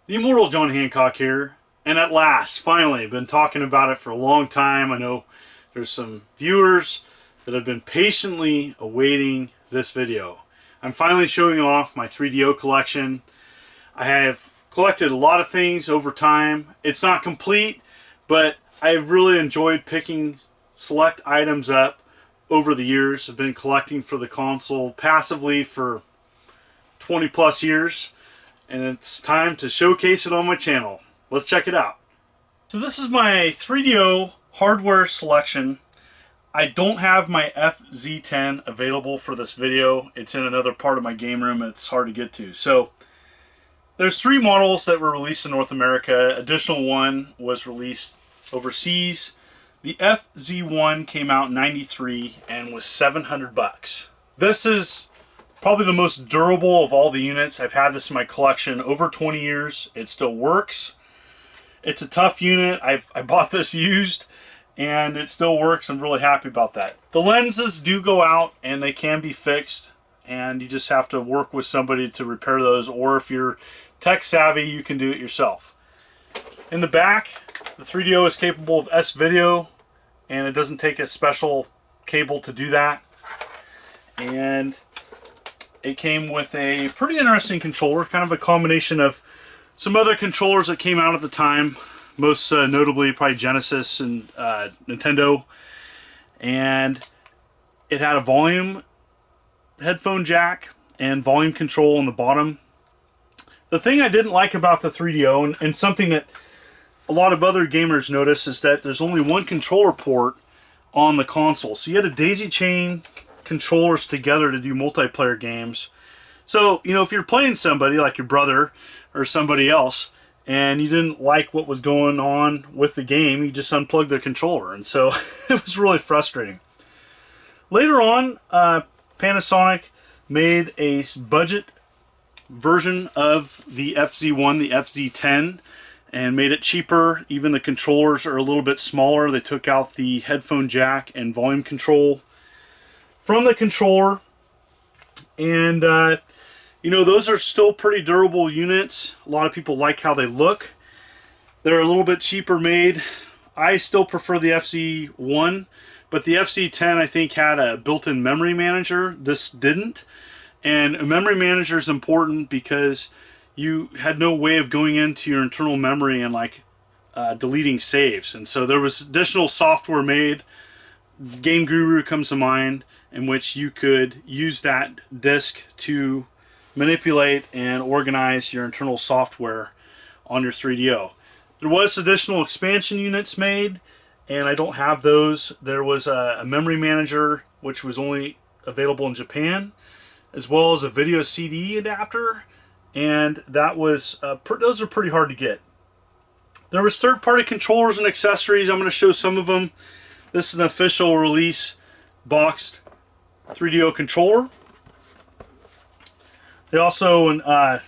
The immortal John Hancock here, and at last, finally, been talking about it for a long time. I know there's some viewers that have been patiently awaiting this video. I'm finally showing off my 3DO collection. I have collected a lot of things over time. It's not complete, but I've really enjoyed picking select items up over the years. I've been collecting for the console passively for 20 plus years. And it's time to showcase it on my channel. Let's check it out. So this is my 3DO hardware selection. I don't have my FZ10 available for this video. It's in another part of my game room. It's hard to get to. So there's 3 models that were released in North America. Additional one was released overseas. The FZ1 came out in '93 and was $700. This is probably the most durable of all the units. I've had this in my collection over 20 years. It still works. It's a tough unit. I bought this used and it still works. I'm really happy about that. The lenses do go out and they can be fixed, and you just have to work with somebody to repair those, or if you're tech savvy, you can do it yourself. In the back, the 3DO is capable of S-video, and it doesn't take a special cable to do that. And it came with a pretty interesting controller, kind of a combination of some other controllers that came out at the time, most notably probably Genesis and Nintendo. And it had a volume headphone jack and volume control on the bottom. The thing I didn't like about the 3DO, and something that a lot of other gamers notice, is that there's only one controller port on the console. So you had to daisy chain controllers together to do multiplayer games. So, you know, if you're playing somebody like your brother or somebody else and you didn't like what was going on with the game, you just unplugged their controller, and so it was really frustrating. Later on, Panasonic made a budget version of the FZ1, the FZ10, and made it cheaper. Even the controllers are a little bit smaller. They took out the headphone jack and volume control from the controller, and you know, those are still pretty durable units. A lot of people like how they look. They're a little bit cheaper made. I still prefer the FZ1, but the FZ10 I think had a built-in memory manager. This didn't, and a memory manager is important because you had no way of going into your internal memory and like deleting saves, and so there was additional software made. Game Guru comes to mind, in which you could use that disk to manipulate and organize your internal software on your 3DO. There was additional expansion units made, and I don't have those. There was a memory manager, which was only available in Japan, as well as a video CD adapter, and that was those are pretty hard to get. There was third-party controllers and accessories. I'm going to show some of them. This is an official release boxed 3DO controller. They also,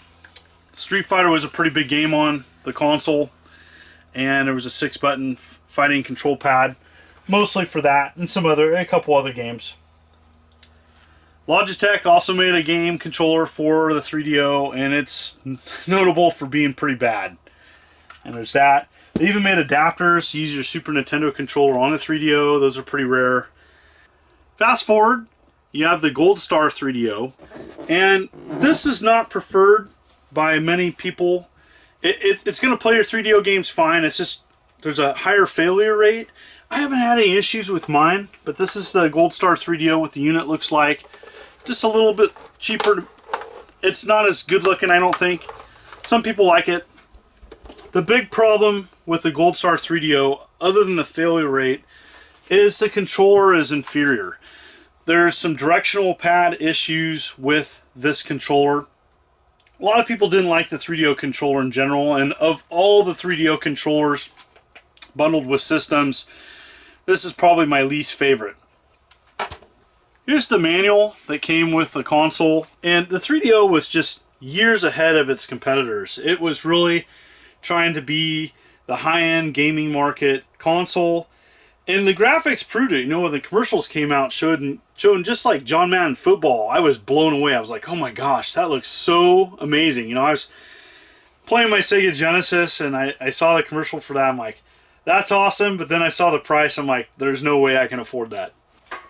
Street Fighter was a pretty big game on the console, and there was a 6-button fighting control pad, mostly for that, and a couple other games. Logitech also made a game controller for the 3DO, and it's notable for being pretty bad. And there's that. They even made adapters to use your Super Nintendo controller on the 3DO. Those are pretty rare. Fast forward, you have the Gold Star 3DO, and this is not preferred by many people. It's going to play your 3DO games fine. It's just there's a higher failure rate. I haven't had any issues with mine, but this is the Gold Star 3DO, what the unit looks like. Just a little bit cheaper. It's not as good looking, I don't think. Some people like it. The big problem with the Gold Star 3DO, other than the failure rate, is the controller is inferior. There's some directional pad issues with this controller. A lot of people didn't like the 3DO controller in general, and of all the 3DO controllers bundled with systems, this is probably my least favorite. Here's the manual that came with the console, and the 3DO was just years ahead of its competitors. It was really trying to be the high-end gaming market console, and the graphics proved it. You know, when the commercials came out showing just like Madden Football, I was blown away. I was like, oh my gosh, that looks so amazing. You know, I was playing my Sega Genesis and I saw the commercial for that. I'm like, that's awesome. But then I saw the price. I'm like, there's no way I can afford that.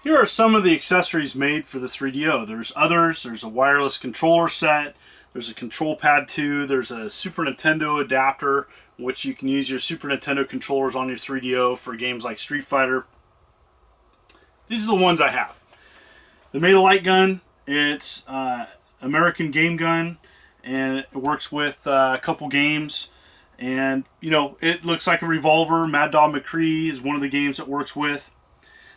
Here are some of the accessories made for the 3DO. There's others. There's a wireless controller set. There's a control pad too. There's a Super Nintendo adapter, which you can use your Super Nintendo controllers on your 3DO for games like Street Fighter. These are the ones I have. They made a light gun. It's American game gun, and it works with a couple games. And you know, it looks like a revolver. Mad Dog McCree is one of the games it works with.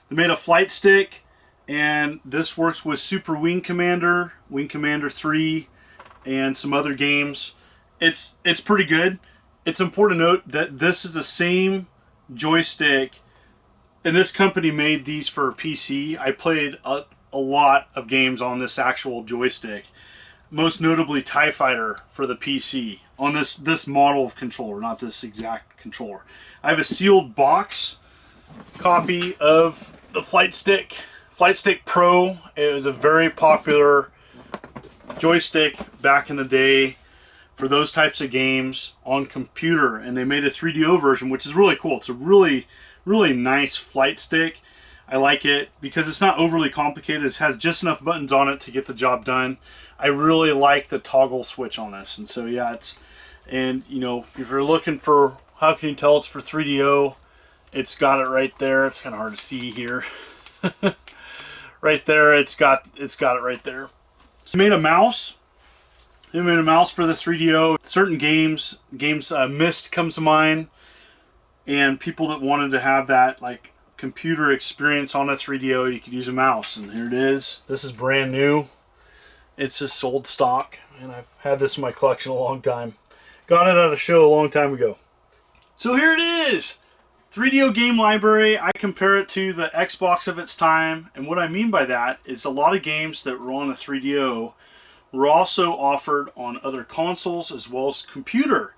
They made a flight stick, and this works with Super Wing Commander 3, and some other games. It's pretty good. It's important to note that this is the same joystick, and this company made these for PC. I played a lot of games on this actual joystick, most notably TIE Fighter for the PC on this model of controller, not this exact controller. I have a sealed box copy of the Flight Stick Pro. It was a very popular joystick back in the day for those types of games on computer, and they made a 3DO version, which is really cool. It's a really nice flight stick. I like it because it's not overly complicated. It has just enough buttons on it to get the job done. I really like the toggle switch on this, and so yeah, and you know, if you're looking for how can you tell it's for 3DO, it's got it right there. It's kind of hard to see here. Right there, it's got it right there. So they made a mouse. They made a mouse for the 3DO. Certain games, Myst comes to mind, and people that wanted to have that like computer experience on a 3DO, you could use a mouse. And here it is. This is brand new. It's just sold stock, and I've had this in my collection a long time. Got it at a show a long time ago. So here it is. 3DO game library. I compare it to the Xbox of its time, and what I mean by that is a lot of games that were on the 3DO were also offered on other consoles as well as computer.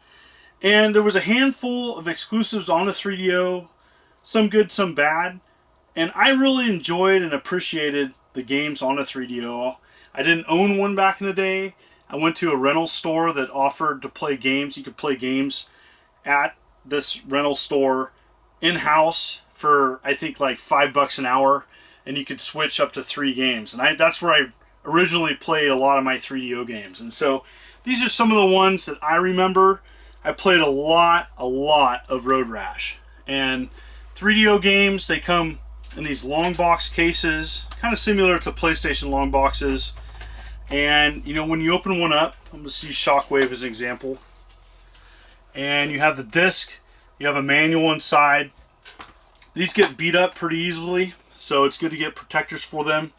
And there was a handful of exclusives on the 3DO, some good, some bad, and I really enjoyed and appreciated the games on the 3DO. I didn't own one back in the day. I went to a rental store that offered to play games. You could play games at this rental store in-house for I think like $5 an hour, and you could switch up to 3 games, and that's where I originally played a lot of my 3DO games. And so these are some of the ones that I remember. I played a lot of Road Rash, and 3DO games, they come in these long box cases, kind of similar to PlayStation long boxes. And you know, when you open one up, I'm going to use Shockwave as an example, and you have the disc. You have a manual inside. These get beat up pretty easily, so it's good to get protectors for them.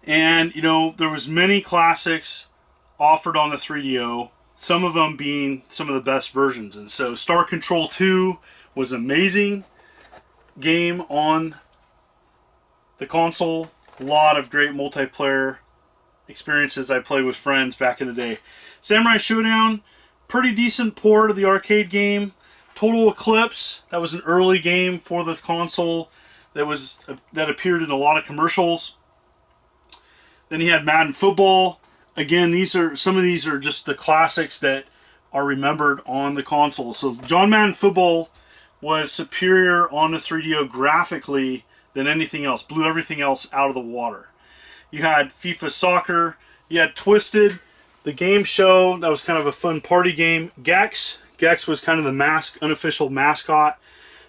And you know, there was many classics offered on the 3DO, some of them being some of the best versions. And so Star Control 2 was an amazing game on the console. A lot of great multiplayer experiences I played with friends back in the day. Samurai Showdown, pretty decent port of the arcade game. Total Eclipse, that was an early game for the console that appeared in a lot of commercials. Then he had Madden Football. Again, some of these are just the classics that are remembered on the console. So John Madden Football was superior on the 3DO graphically than anything else. Blew everything else out of the water. You had FIFA Soccer. You had Twisted, the game show. That was kind of a fun party game. Gex was kind of the unofficial mascot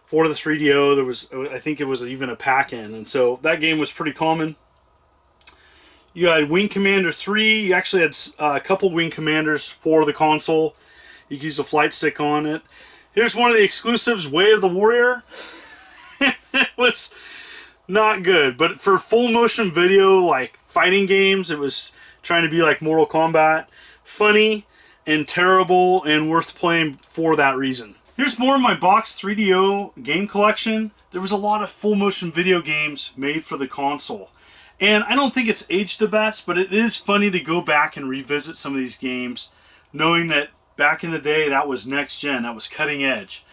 for the 3DO. I think it was even a pack-in, and so that game was pretty common. You had Wing Commander 3. You actually had a couple Wing Commanders for the console. You could use a flight stick on it. Here's one of the exclusives, Way of the Warrior. It was not good, but for full motion video, like fighting games, it was trying to be like Mortal Kombat. Funny and terrible and worth playing for that reason. Here's more of my box 3DO game collection. There was a lot of full motion video games made for the console. And I don't think it's aged the best, but it is funny to go back and revisit some of these games, knowing that back in the day that was next gen, that was cutting edge.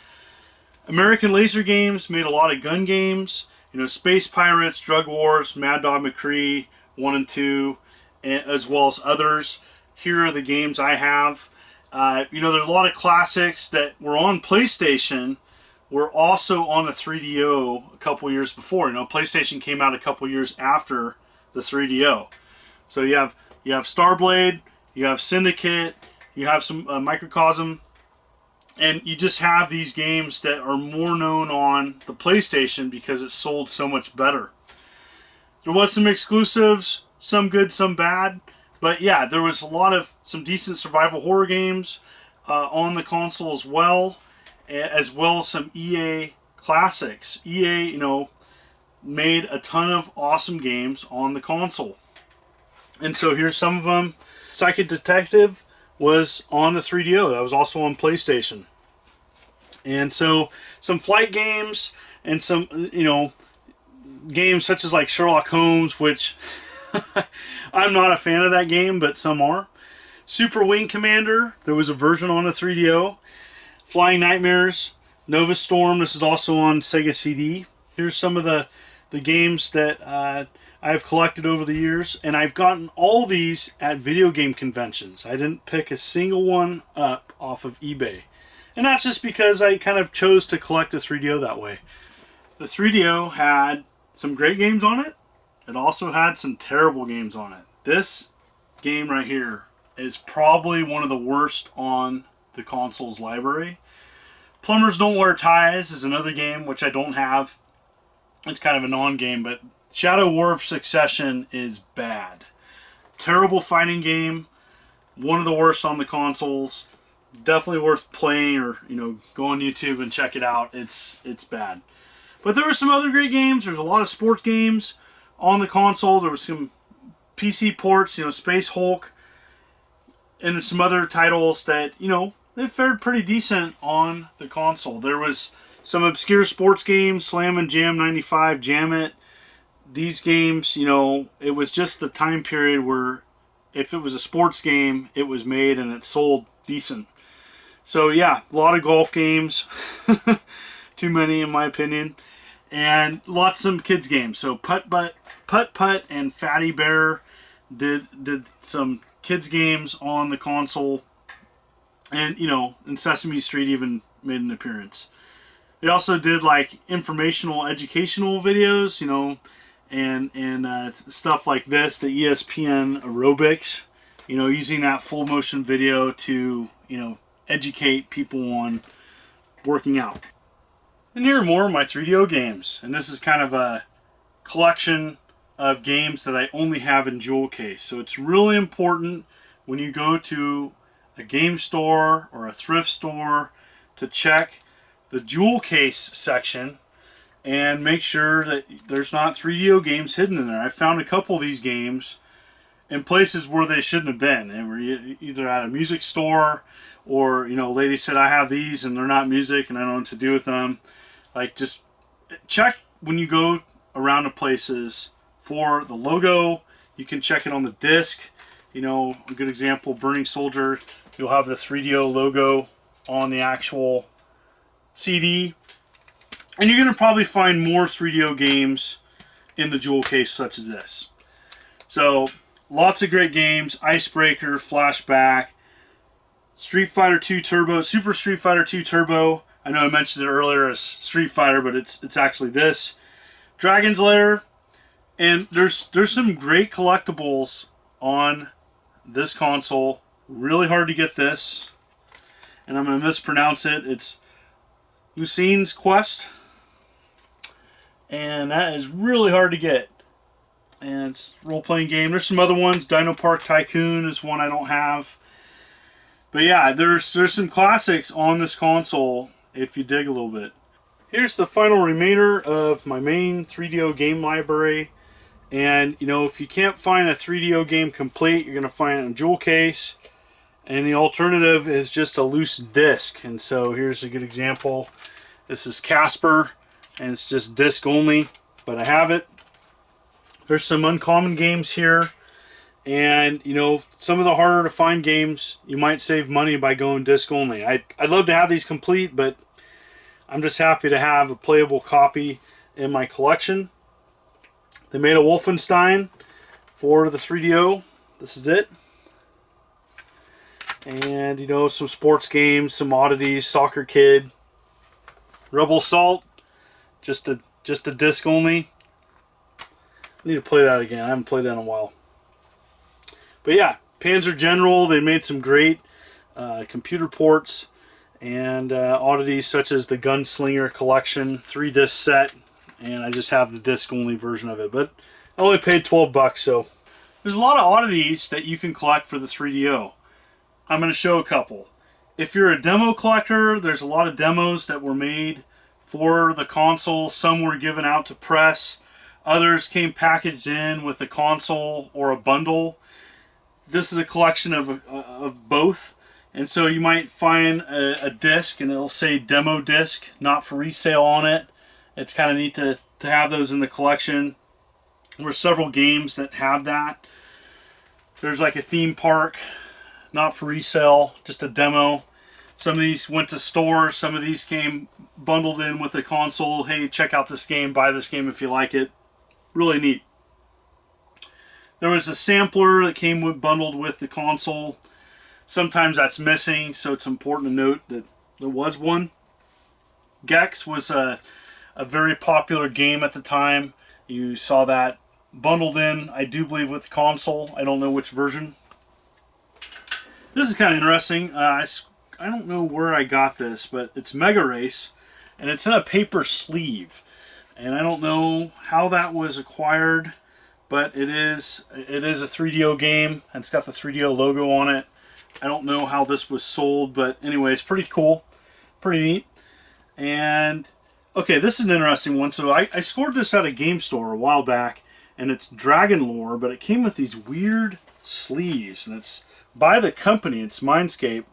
American Laser Games made a lot of gun games. You know, Space Pirates, Drug Wars, Mad Dog McCree 1 and 2, as well as others. Here are the games I have. You know, there's a lot of classics that were on PlayStation were also on the 3DO a couple years before. You know, PlayStation came out a couple years after the 3DO. So you have Starblade, you have Syndicate, you have some Microcosm, and you just have these games that are more known on the PlayStation because it sold so much better. There was some exclusives, some good, some bad. But yeah, there was some decent survival horror games on the console as well as some EA classics. EA, you know, made a ton of awesome games on the console. And so here's some of them. Psychic Detective was on the 3DO. That was also on PlayStation. And so some flight games and some, you know, games such as like Sherlock Holmes, which I'm not a fan of that game, but some are. Super Wing Commander, there was a version on the 3DO. Flying Nightmares, Nova Storm, this is also on Sega CD. Here's some of the games that I've collected over the years, and I've gotten all these at video game conventions. I didn't pick a single one up off of eBay. And that's just because I kind of chose to collect the 3DO that way. The 3DO had some great games on it. It also had some terrible games on it. This game right here is probably one of the worst on the console's library. Plumbers Don't Wear Ties is another game which I don't have. It's kind of a non-game, but Shadow War of Succession is bad. Terrible fighting game. One of the worst on the consoles. Definitely worth playing, or you know, go on YouTube and check it out. It's bad. But there were some other great games. There's a lot of sports games on the console. There was some PC ports, you know, Space Hulk, and some other titles that, you know, they fared pretty decent on the console. There was some obscure sports games, Slam and Jam 95, Jam It. These games, you know, it was just the time period where if it was a sports game, it was made and it sold decent. So yeah, a lot of golf games. Too many in my opinion. And lots of kids games. So Putt Putt and Fatty Bear did some kids games on the console. And, you know, and Sesame Street even made an appearance. They also did like informational, educational videos, you know, and stuff like this, the ESPN aerobics, you know, using that full motion video to, you know, educate people on working out. And here are more of my 3DO games. And this is kind of a collection of games that I only have in jewel case. So it's really important when you go to a game store or a thrift store to check the jewel case section and make sure that there's not 3DO games hidden in there. I found a couple of these games in places where they shouldn't have been. They were either at a music store, or, you know, a lady said, I have these and they're not music and I don't know what to do with them. Like, just check when you go around to places for the logo. You can check it on the disc. You know, a good example, Burning Soldier, you'll have the 3DO logo on the actual CD. And you're going to probably find more 3DO games in the jewel case such as this. So, lots of great games. Icebreaker, Flashback, Street Fighter 2 Turbo, Super Street Fighter 2 Turbo. I know I mentioned it earlier as Street Fighter, but it's actually this. Dragon's Lair. And there's some great collectibles on this console. Really hard to get this. And I'm going to mispronounce it. It's Lucine's Quest. And that is really hard to get. And it's a role-playing game. There's some other ones. Dino Park Tycoon is one I don't have. But yeah, there's some classics on this console if you dig a little bit. Here's the final remainder of my main 3DO game library. And, you know, if you can't find a 3DO game complete, you're going to find it in a jewel case. And the alternative is just a loose disc. And so here's a good example. This is Casper, and it's just disc only, but I have it. There's some uncommon games here. And, you know, some of the harder to find games, you might save money by going disc only. I'd love to have these complete, but I'm just happy to have a playable copy in my collection. They made a Wolfenstein for the 3DO. This is it. And, you know, some sports games, some oddities, Soccer Kid, Rebel Assault, just a disc only. I need to play that again. I haven't played that in a while. But yeah, Panzer General, they made some great computer ports and oddities such as the Gunslinger Collection 3-disc set, and I just have the disc only version of it, but I only paid $12, so there's a lot of oddities that you can collect for the 3DO. I'm going to show a couple. If you're a demo collector, there's a lot of demos that were made for the console. Some were given out to press, others came packaged in with a console or a bundle. This is a collection of both. And so you might find a disc and it'll say demo disc, not for resale on it. It's kind of neat to have those in the collection. There are several games that have that. There's like a theme park, not for resale, just a demo. Some of these went to stores. Some of these came bundled in with a console. Hey, check out this game, buy this game if you like it. Really neat. There was a sampler that came bundled with the console. Sometimes that's missing, so it's important to note that there was one. Gex was a very popular game at the time. You saw that bundled in, I do believe, with the console. I don't know which version. This is kind of interesting. I don't know where I got this, but it's Megarace, and it's in a paper sleeve. And I don't know how that was acquired, but it is a 3DO game, and it's got the 3DO logo on it. I don't know how this was sold, but anyway, it's pretty cool. Pretty neat. And, okay, this is an interesting one. So I scored this at a game store a while back, and it's Dragon Lore, but it came with these weird sleeves, and it's by the company. It's Mindscape,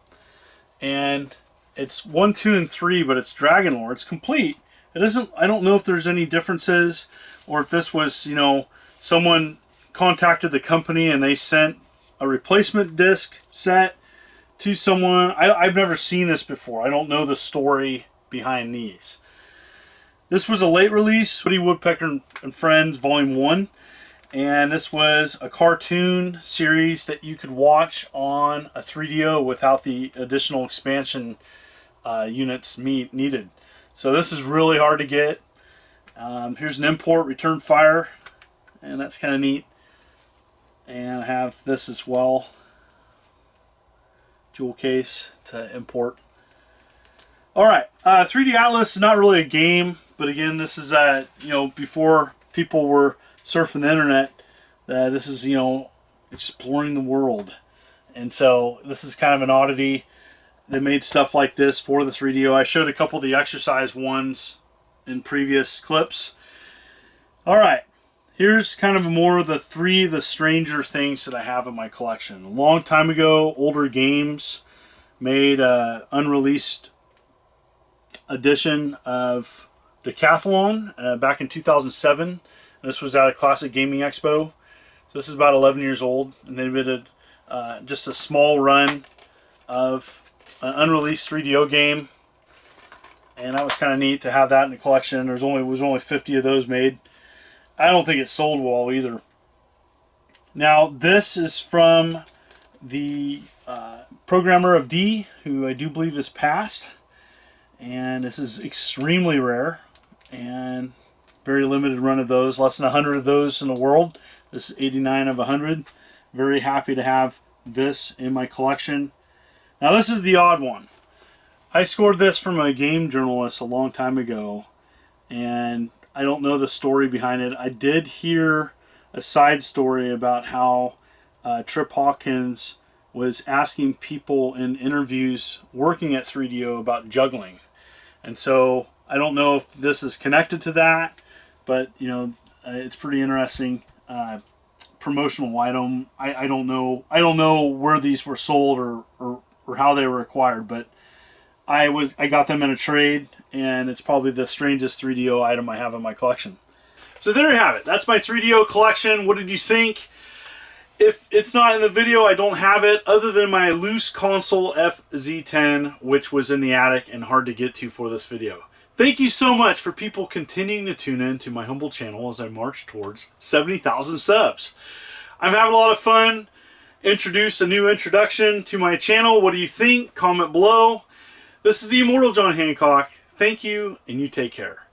and it's 1, 2, and 3, but it's Dragon Lore. It's complete. It isn't. I don't know if there's any differences, or if this was, you know, someone contacted the company and they sent a replacement disc set to someone. I've never seen this before. I don't know the story behind these. This was a late release, Woody Woodpecker and Friends Volume 1, and this was a cartoon series that you could watch on a 3DO without the additional expansion units needed. So this is really hard to get. Here's an import, Return Fire, and that's kind of neat. And I have this as well, jewel case to import. Alright, 3D Atlas is not really a game, but again, this is, you know, before people were surfing the internet, this is, you know, exploring the world. And so this is kind of an oddity. They made stuff like this for the 3DO. I showed a couple of the exercise ones in previous clips. Alright, here's kind of more of the stranger things that I have in my collection. A long time ago, older games made an unreleased edition of Decathlon back in 2007. This was at a Classic Gaming Expo. So this is about 11 years old, and they did just a small run of an unreleased 3DO game, and that was kind of neat to have that in the collection. There was only 50 of those made. I don't think it sold well either. Now this is from the programmer of D, who I do believe is passed, and this is extremely rare and very limited run of those. Less than 100 of those in the world. This is 89 of 100. Very happy to have this in my collection. Now this is the odd one. I scored this from a game journalist a long time ago, and I don't know the story behind it. I did hear a side story about how Trip Hawkins was asking people in interviews working at 3DO about juggling. And so I don't know if this is connected to that, but you know, it's pretty interesting. Promotional item. I don't know where these were sold or how they were acquired, but I got them in a trade, and it's probably the strangest 3DO item I have in my collection. So there you have it. That's my 3DO collection. What did you think? If it's not in the video, I don't have it, other than my loose console FZ10, which was in the attic and hard to get to for this video. Thank you so much for people continuing to tune in to my humble channel as I march towards 70,000 subs. I'm having a lot of fun, introduce a new introduction to my channel. What do you think? Comment below. This is the Immortal John Hancock. Thank you, and you take care.